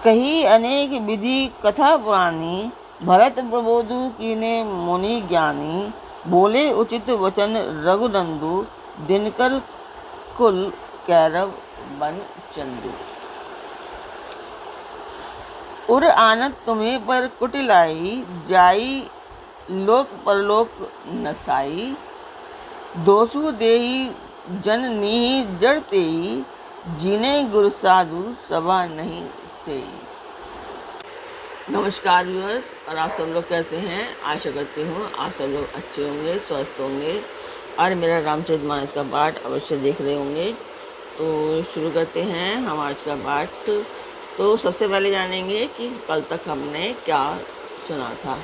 कही अनेक विधि कथा पुरानी, भरत प्रबोधु कीने मुनि ज्ञानी। बोले उचित वचन रघुनंदु, दिनकर कुल कैरव बन चंदू। उर आनत तुम्हें पर कुटिलाई, जाई लोक परलोक नसाई। दोसु देही जन नीहि जड़ तेई, जीने गुरु साधु सभा नहीं से। नमस्कार व्यूअर्स, और आप सब लोग कैसे हैं? आशा करती हूँ आप सब लोग अच्छे होंगे, स्वस्थ होंगे और मेरा रामचरितमानस का पाठ अवश्य देख रहे होंगे। तो शुरू करते हैं हम आज का पाठ। तो सबसे पहले जानेंगे कि कल तक हमने क्या सुना था।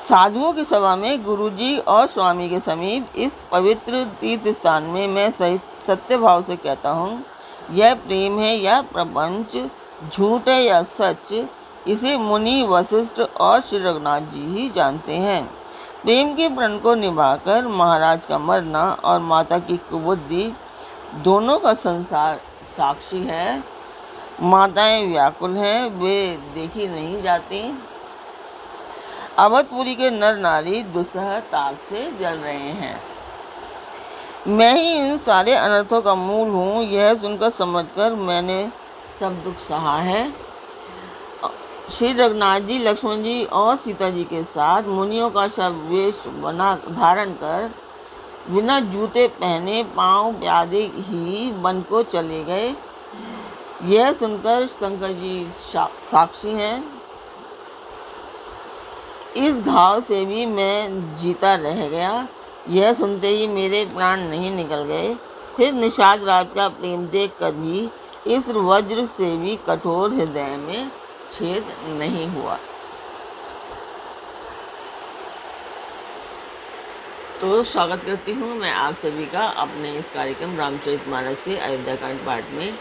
साधुओं की सभा में गुरुजी और स्वामी के समीप इस पवित्र तीर्थ स्थान में मैं सत्य भाव से कहता हूँ, यह प्रेम है या प्रपंच, झूठ है या सच, इसे मुनि वशिष्ठ और श्री रघुनाथ जी ही जानते हैं। प्रेम के प्रण को निभाकर महाराज का मरना और माता की कुबुद्धि दोनों का संसार साक्षी है। माताएं व्याकुल हैं, वे देखी नहीं जाती। अवधपुरी के नर नारी दुस्सह ताप से जल रहे हैं। मैं ही इन सारे अनर्थों का मूल हूँ, यह सुनकर समझकर मैंने सब दुख सहा है। श्री रघुनाथ जी, लक्ष्मण जी और सीता जी के साथ मुनियों का शव वेश बना धारण कर बिना जूते पहने पांव प्यादे ही वन को चले गए। यह सुनकर शंकर जी साक्षी हैं। इस घाव से भी मैं जीता रह गया, यह सुनते ही मेरे प्राण नहीं निकल गए। फिर निषाद राज का प्रेम देख कर भी इस वज्र से भी कठोर हृदय में छेद नहीं हुआ। तो स्वागत करती हूँ मैं आप सभी का अपने इस कार्यक्रम रामचरितमानस के अयोध्याकांड पाठ में।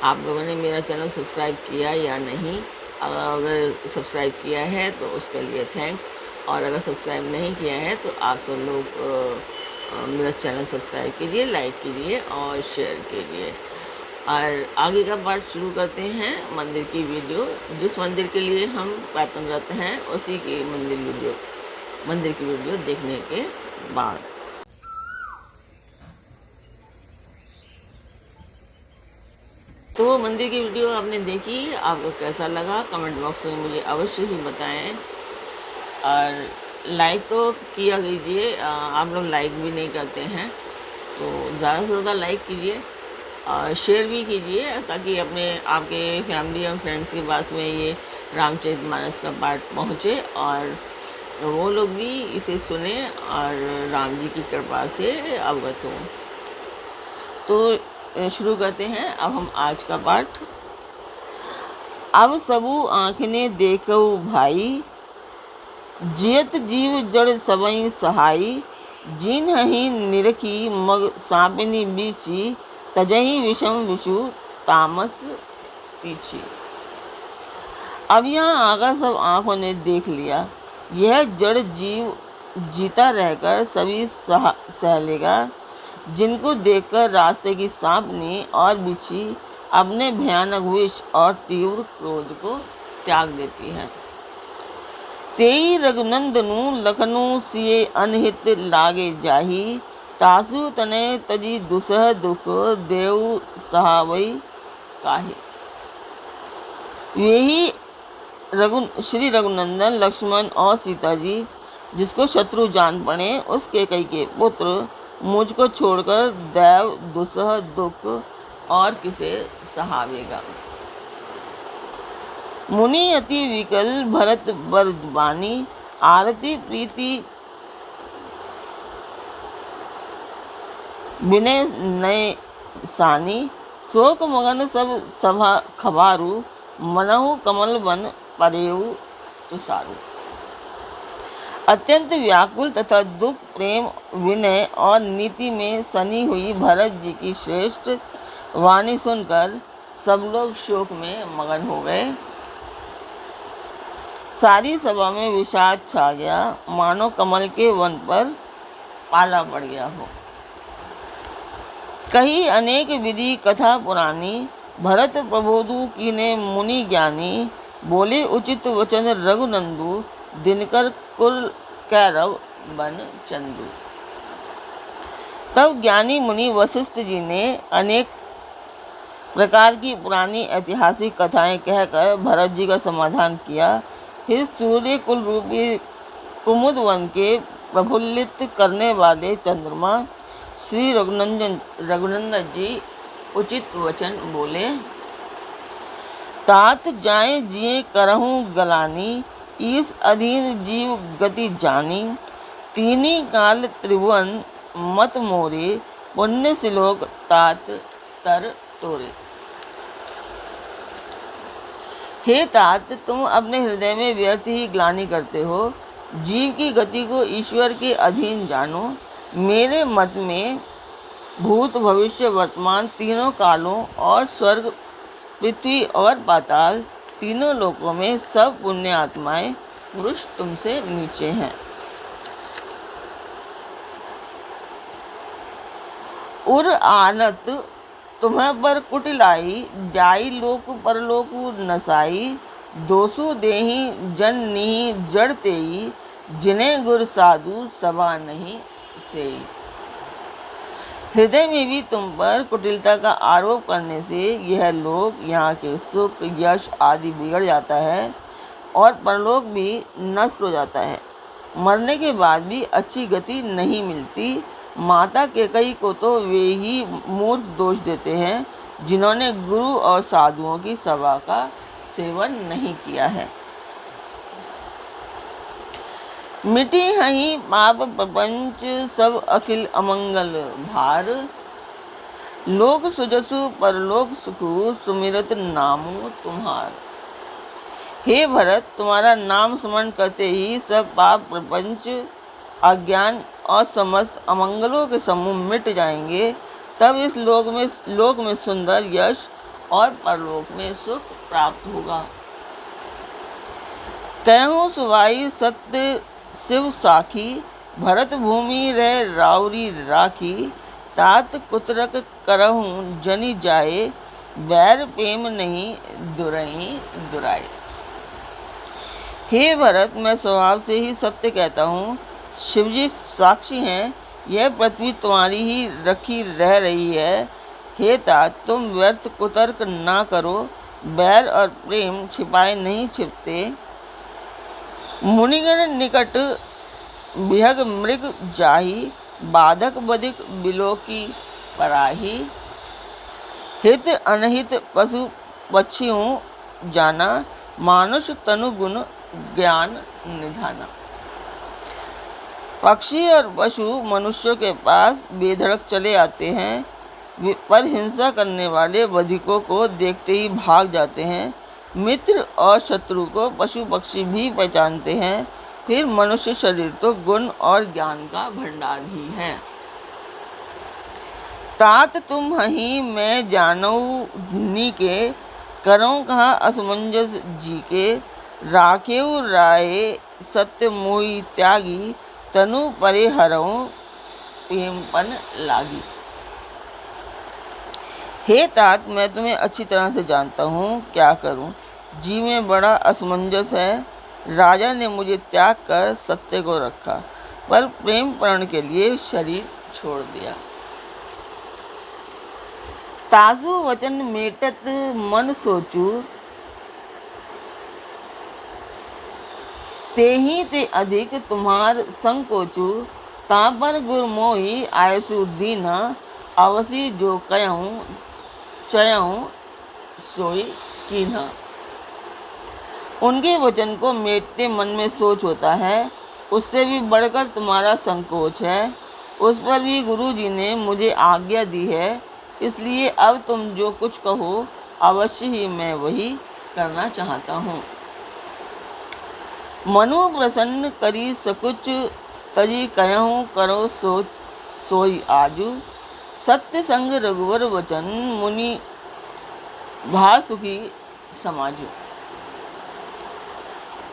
आप लोगों ने मेरा चैनल सब्सक्राइब किया या नहीं? अगर सब्सक्राइब किया है तो उसके लिए थैंक्स, और अगर सब्सक्राइब नहीं किया है तो आप सब लोग मेरा चैनल सब्सक्राइब कीजिए, लाइक कीजिए और शेयर कीजिए। और आगे का पार्ट शुरू करते हैं। मंदिर की वीडियो, जिस मंदिर के लिए हम प्रयत्नरत हैं उसी की मंदिर की वीडियो देखने के बाद। तो मंदिर की वीडियो आपने देखी, आपको कैसा लगा कमेंट बॉक्स में मुझे अवश्य ही बताएं। और लाइक तो किया कीजिए, आप लोग लाइक भी नहीं करते हैं, तो ज़्यादा से ज़्यादा लाइक कीजिए और शेयर भी कीजिए, ताकि आपके फैमिली और फ्रेंड्स के पास में ये रामचरितमानस का पाठ पहुँचे और वो लोग भी इसे सुने और राम जी की कृपा से अवगत हों। तो शुरू करते हैं अब हम आज का पाठ। अब सबू आँखने देखो भाई, जियत जीव जड़ सबई सहाई। जिन ही निरखी मग सांपिनी बीची, तजही विषम विषु तामस पीछी। अब यहाँ आकर सब आँखों ने देख लिया, यह जड़ जीव जीता रहकर सभी सह लेगा, जिनको देखकर रास्ते की सांपनी और बिच्छी अपने भयानक विष और तीव्र क्रोध को त्याग देती है। तेई रघुनंदनु लखनु सिए अनहित लागे जाही, तासु तने तजी दुसह दुख देव सहावई काहे। यही श्री रघुनंदन लक्ष्मण और सीता जी, जिसको शत्रु जान पड़े, उसके कई के पुत्र मुझको छोड़कर दैव दुसह दुख और किसे सहावेगा। मुनि अति विकल भरत बरबानी, आरती प्रीति विनय नय सानी। शोक मगन सब सभा खबारू, मनहु कमल वन परेऊ तुषारू। अत्यंत व्याकुल तथा दुख, प्रेम, विनय और नीति में सनी हुई भरत जी की श्रेष्ठ वाणी सुनकर सब लोग शोक में मगन हो गए। सारी सभा में विषाद छा गया, मानो कमल के वन पर पाला पड़ गया हो। कही अनेक विधि कथा पुरानी, भरत प्रबोधु कीने मुनि ज्ञानी, बोले उचित वचन रघुनंदु, दिनकर कुल कैरव बन चंदू। तब ज्ञानी मुनि वशिष्ठ जी ने अनेक प्रकार की पुरानी ऐतिहासिक कथाएं कहकर भरत जी का समाधान किया। फिर सूर्य कुल रूपी कुमुद वन के प्रफुल्लित करने वाले चंद्रमा श्री रघुनंदन जी उचित वचन बोले। तात जाए जिए करहूँ गलानी, ईस अधीन जीव गति जानी, तीनी काल त्रिभुवन मत मोरे, पुण्य सिलोक तात तर तोरे। हे तात, तुम अपने हृदय में व्यर्थ ही ग्लानि करते हो। जीव की गति को ईश्वर के अधीन जानो। मेरे मत में भूत भविष्य वर्तमान तीनों कालों और स्वर्ग पृथ्वी और पाताल तीनों लोकों में सब पुण्य आत्माएं पुरुष तुमसे नीचे हैं। उर आनत तुम्हें पर कुटिलाई, जाई लोक परलोक नसाई, दोसु देही जन नी जड़ तेई, जिन्हें गुर साधु सभा नहीं सेई। हृदय में भी तुम पर कुटिलता का आरोप करने से यह लोक, यहाँ के सुख यश आदि बिगड़ जाता है और परलोक भी नष्ट हो जाता है। मरने के बाद भी अच्छी गति नहीं मिलती। माता कैकेयी को तो वे ही मूर्ख दोष देते हैं जिन्होंने गुरु और साधुओं की सभा का सेवन नहीं किया है। मिटी हही पाप प्रपंच सब अखिल अमंगल भार, लोक सुजसु परलोक सुखु सुमिरत नामो तुम्हार। हे भरत, तुम्हारा नाम स्मरण करते ही सब पाप प्रपंच अज्ञान और समस्त अमंगलों के समूह मिट जाएंगे। तब इस लोक में सुंदर यश और परलोक में सुख प्राप्त होगा। कहूँ सुवाई सत्य शिव साखी, भरत भूमि रह राउरी राखी, तात कुतरक करहूँ जनि जाए, बैर प्रेम नहीं दुरई दुराए। हे भरत, मैं स्वभाव से ही सत्य कहता हूँ। शिवजी साक्षी हैं, यह पृथ्वी तुम्हारी ही रखी रह रही है। हे तात, तुम व्यर्थ कुतर्क ना करो। बैर और प्रेम छिपाए नहीं छिपते। मुनिगण निकट विहग मृग जाही, बाधक बधिक बिलोकी पराही, हित अनहित पशु पक्षियों जाना, मानुष तनु गुण ज्ञान निधाना। पक्षी और पशु मनुष्यों के पास बेधड़क चले आते हैं, पर हिंसा करने वाले बधिकों को देखते ही भाग जाते हैं। मित्र और शत्रु को पशु पक्षी भी पहचानते हैं। फिर मनुष्य शरीर तो गुण और ज्ञान का भंडार ही है। तात तुम हही मैं जानऊ नी के, करऊँ कहाँ असमंजस जी के, राखेऊ राय सत्य मोहि त्यागी, तनु परे हरऊँ प्रेमपन लागी। हे तात, मैं तुम्हें अच्छी तरह से जानता हूँ, क्या करूँ। जी में बड़ा असमंजस है। राजा ने मुझे त्याग कर सत्य को रखा, पर प्रेम प्रण के लिए शरीर छोड़ दिया। ताजु वचन मेटत मन सोचू, तेहि ते अधिक तुम्हार संकोचू, तापर गुर मोहि आयसु दीना, अवसी जो कहूँ चयऊँ सोई कीन्हा। उनके वचन को मेटते मन में सोच होता है, उससे भी बढ़कर तुम्हारा संकोच है। उस पर भी गुरु जी ने मुझे आज्ञा दी है, इसलिए अब तुम जो कुछ कहो अवश्य ही मैं वही करना चाहता हूँ। मनु प्रसन्न करी सकुच, तजी कहूँ करो सोई आजू, सत्य संग रघुवर वचन, मुनि भा सुखी समाजू।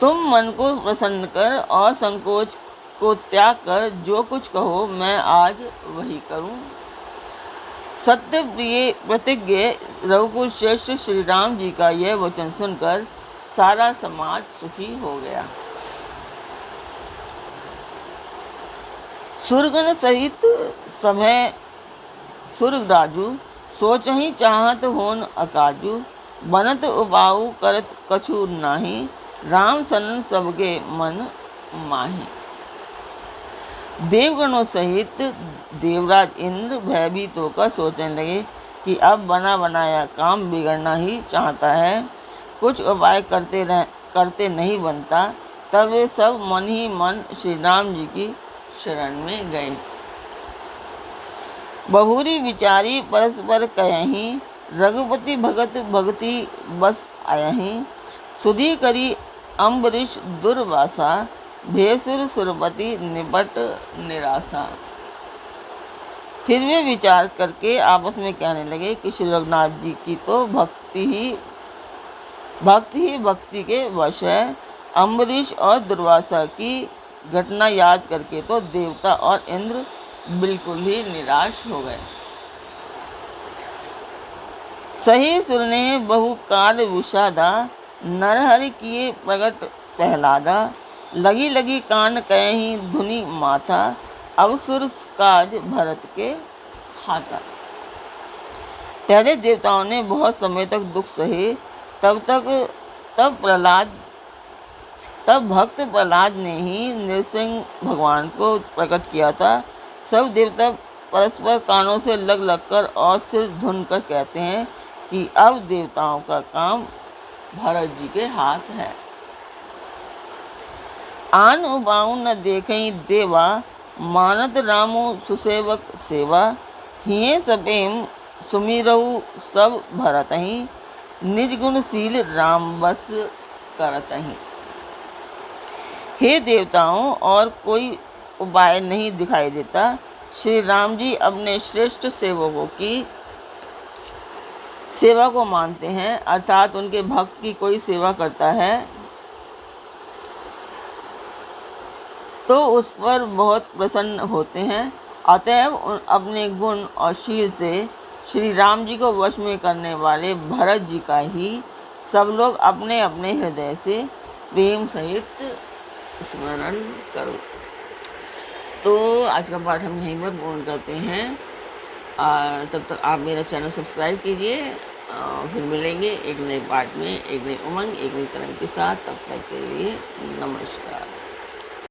तुम मन को प्रसन्न कर और संकोच को त्याग कर जो कुछ कहो मैं आज वही करूं। सत्य प्रिय प्रतिज्ञ रघुकुल श्रेष्ठ श्री राम जी का यह वचन सुनकर सारा समाज सुखी हो गया। सुरगण सहित सभय सुरराजू, सोचहि चाहत होन अकाजू, बनत उबाऊ करत कछु नाही, राम शरण सबके मन माही। देवगणों सहित देवराज इंद्र भयभीत होकर सोचने लगे कि अब बना बनाया काम बिगड़ना ही चाहता है, कुछ उपाय करते नहीं बनता। तब वे सब मन ही मन श्री राम जी की शरण में गए। बहुरी विचारी परस्पर कहहीं, रघुपति भगत भगति बस आयहीं, सुधी करी अम्बरीश दुर्वासा, भेसुर सुरपति निपट निराशा। फिर वे विचार करके आपस में कहने लगे कि श्री रघुनाथ जी की तो भक्ति ही भक्ति के वश है। अम्बरीश और दुर्वासा की घटना याद करके तो देवता और इंद्र बिल्कुल ही निराश हो गए। सही सुर ने बहु काल विषादा, नरहरि किए प्रगट प्रहलादा, लगी लगी कान कहीं धुनि माथा, अब सुर काज भरत के हाथा। पहले देवताओं ने बहुत समय तक दुख सहे, तब भक्त प्रहलाद ने ही नृसिंह भगवान को प्रकट किया था। सब देवता परस्पर कानों से लग कर और सिर धुन कर कहते हैं कि अब देवताओं का काम भरत जी के हाथ है। आन उबाऊ न देखें देवा, मानत रामो सुसेवक सेवा, हिये सपेम सुमिरहु सब भरतहि, निज गुणशील राम बस करतहि। हे देवताओं, और कोई उपाय नहीं दिखाई देता। श्री राम जी अपने श्रेष्ठ सेवकों की सेवा को मानते हैं, अर्थात उनके भक्त की कोई सेवा करता है तो उस पर बहुत प्रसन्न होते हैं। अतएव अपने गुण और शील से श्री राम जी को वश में करने वाले भरत जी का ही सब लोग अपने अपने हृदय से प्रेम सहित स्मरण करो। तो आज का पाठ हम यहीं पर पूर्ण करते हैं और तब तक आप मेरा चैनल सब्सक्राइब कीजिए। फिर मिलेंगे एक नए पाठ में, एक नई उमंग, एक नई तरंग के साथ। तब तक के लिए नमस्कार।